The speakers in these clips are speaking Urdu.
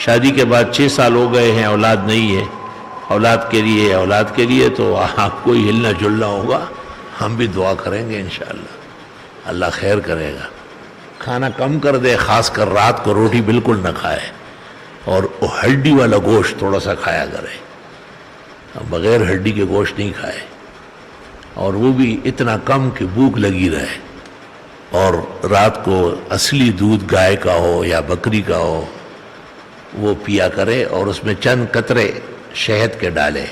شادی کے بعد 6 سال ہو گئے ہیں، اولاد نہیں ہے، اولاد کے لیے تو آپ کو ہی ہلنا جلنا ہوگا، ہم بھی دعا کریں گے انشاءاللہ، اللہ خیر کرے گا۔ کھانا کم کر دے، خاص کر رات کو روٹی بالکل نہ کھائے، اور ہڈی والا گوشت تھوڑا سا کھایا کرے، بغیر ہڈی کے گوشت نہیں کھائے، اور وہ بھی اتنا کم کہ بھوک لگی رہے، اور رات کو اصلی دودھ گائے کا ہو یا بکری کا ہو وہ پیا کرے، اور اس میں چند قطرے شہد کے ڈالے۔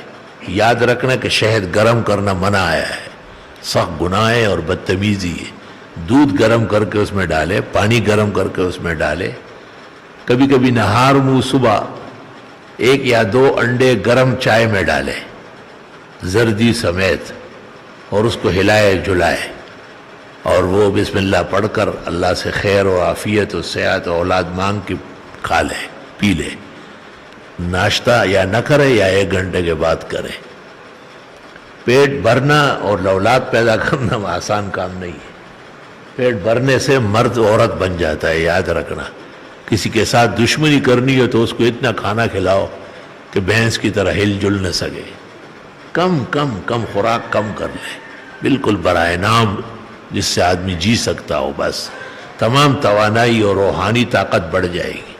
یاد رکھنا کہ شہد گرم کرنا منع آیا ہے، سخت گناہ ہے اور بدتمیزی ہے۔ دودھ گرم کر کے اس میں ڈالے، پانی گرم کر کے اس میں ڈالے، کبھی کبھی نہار منہ صبح 1 یا 2 انڈے گرم چائے میں ڈالے زردی سمیت، اور اس کو ہلائے جلائے، اور وہ بسم اللہ پڑھ کر اللہ سے خیر و عافیت و صحت و اولاد مانگ کے کھا لے، پی لے۔ ناشتہ یا نہ کرے یا 1 گھنٹے کے بعد کرے۔ پیٹ بھرنا اور اولاد پیدا کرنا آسان کام نہیں ہے۔ پیٹ بھرنے سے مرد عورت بن جاتا ہے، یاد رکھنا۔ کسی کے ساتھ دشمنی کرنی ہو تو اس کو اتنا کھانا کھلاؤ کہ بھینس کی طرح ہل جل نہ سکے۔ کم خوراک کم کر لے، بالکل برائے نام، جس سے آدمی جی سکتا ہو، بس تمام توانائی اور روحانی طاقت بڑھ جائے گی۔